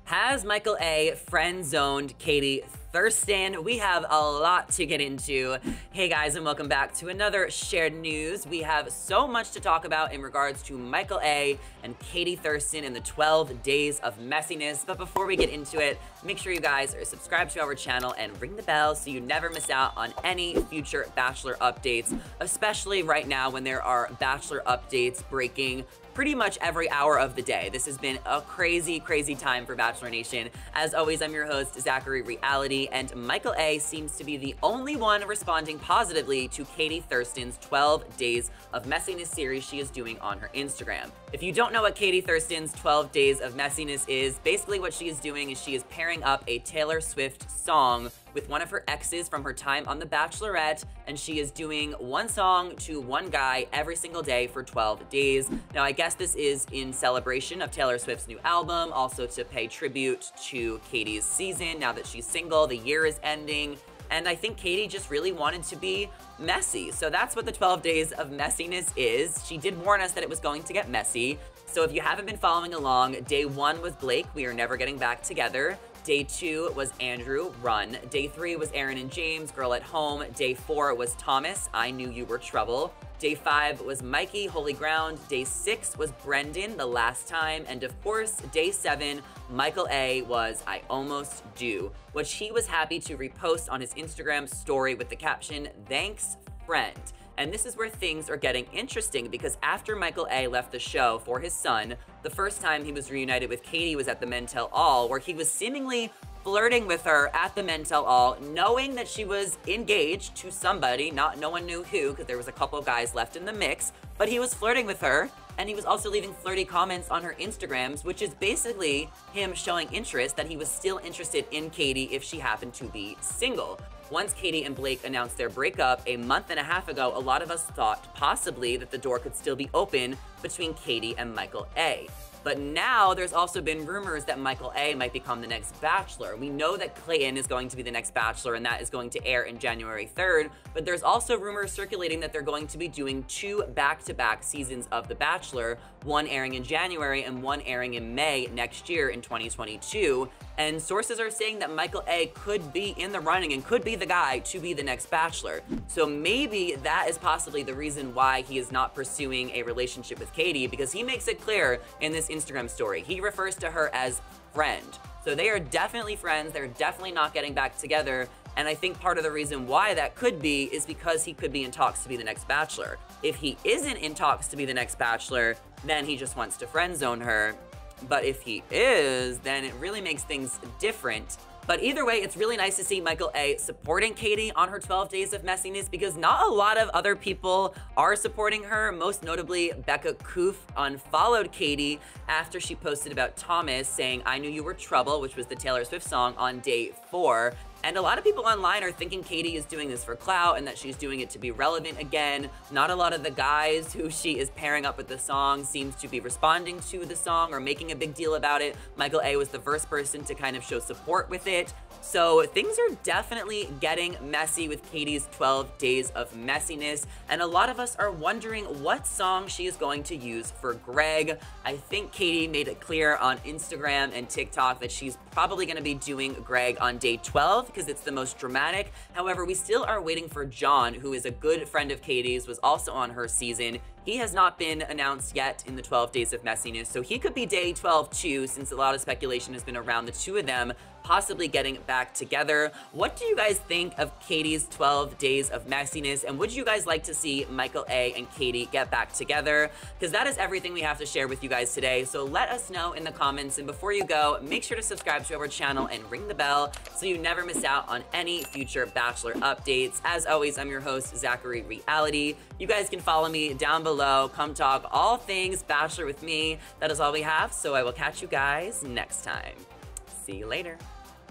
Has Michael A. friend-zoned Katie Thurston? We have a lot to get into. Hey guys, and welcome back to another shared news. We have so much to talk about in regards to Michael A. and Katie Thurtson and the 12 days of messiness. But before we get into it, make sure you guys are subscribed to our channel and ring the bell so you never miss out on any future Bachelor updates, especially right now when there are Bachelor updates breaking pretty much every hour of the day. This has been a crazy, crazy time for Bachelor Nation. As always, I'm your host, Zachary Reality, and Michael A. seems to be the only one responding positively to Katie Thurston's 12 Days of Messiness series she is doing on her Instagram. If you don't know what Katie Thurston's 12 Days of Messiness is, basically what she is doing is she is pairing up a Taylor Swift song with one of her exes from her time on The Bachelorette, and she is doing one song to one guy every single day for 12 days. Now, I guess this is in celebration of Taylor Swift's new album, also to pay tribute to Katie's season now that she's single, the year is ending, and I think Katie just really wanted to be messy. So that's what the 12 Days of Messiness is. She did warn us that it was going to get messy. So if you haven't been following along, day 1 was Blake, we are never getting back together. Day 2 was Andrew, Run. Day 3 was Aaron and James, Girl at Home. Day 4 was Thomas, I Knew You Were Trouble. Day 5 was Mikey, Holy Ground. Day 6 was Brendan, The Last Time. And of course, Day 7, Michael A. was I Almost Do, which he was happy to repost on his Instagram story with the caption, "Thanks, friend." And this is where things are getting interesting because after Michael A. left the show for his son, the first time he was reunited with Katie was at the Men Tell All, where he was seemingly flirting with her at the Men Tell All, knowing that she was engaged to somebody, no one knew who, because there was a couple guys left in the mix, but he was flirting with her, and he was also leaving flirty comments on her Instagrams, which is basically him showing interest, that he was still interested in Katie if she happened to be single. Once Katie and Blake announced their breakup a month and a half ago, a lot of us thought possibly that the door could still be open between Katie and Michael A. But now there's also been rumors that Michael A. might become the next Bachelor. We know that Clayton is going to be the next Bachelor, and that is going to air in January 3rd, but there's also rumors circulating that they're going to be doing 2 back-to-back seasons of The Bachelor, one airing in January and one airing in May next year in 2022. And sources are saying that Michael A. could be in the running and could be the guy to be the next Bachelor. So maybe that is possibly the reason why he is not pursuing a relationship with Katie, because he makes it clear in this Instagram story. He refers to her as friend. So they are definitely friends. They're definitely not getting back together. And I think part of the reason why that could be is because he could be in talks to be the next Bachelor. If he isn't in talks to be the next Bachelor, then he just wants to friend zone her. But if he is, then it really makes things different. But either way, it's really nice to see Michael A. supporting Katie on her 12 Days of Messiness, because not a lot of other people are supporting her. Most notably, Becca Koof unfollowed Katie after she posted about Thomas saying, "I Knew You Were Trouble," which was the Taylor Swift song, on day 4. And a lot of people online are thinking Katie is doing this for clout and that she's doing it to be relevant again. Not a lot of the guys who she is pairing up with the song seems to be responding to the song or making a big deal about it. Michael A. was the first person to kind of show support with it. So things are definitely getting messy with Katie's 12 Days of Messiness, and a lot of us are wondering what song she is going to use for Gregg. I think Katie made it clear on Instagram and TikTok that she's probably going to be doing Gregg on day 12 because it's the most dramatic. However, we still are waiting for John, who is a good friend of Katie's, was also on her season. He has not been announced yet in the 12 Days of Messiness, so he could be day 12 too, since a lot of speculation has been around the two of them possibly getting back together. What do you guys think of Katie's 12 Days of Messiness, and would you guys like to see Michael A. and Katie get back together? Because that is everything we have to share with you guys today, so let us know in the comments. And before you go, make sure to subscribe to our channel and ring the bell so you never miss out on any future Bachelor updates. As always, I'm your host, Zachary Reality. You guys can follow me down below. Come talk all things Bachelor with me. That is all we have, so I will catch you guys next time. See you later.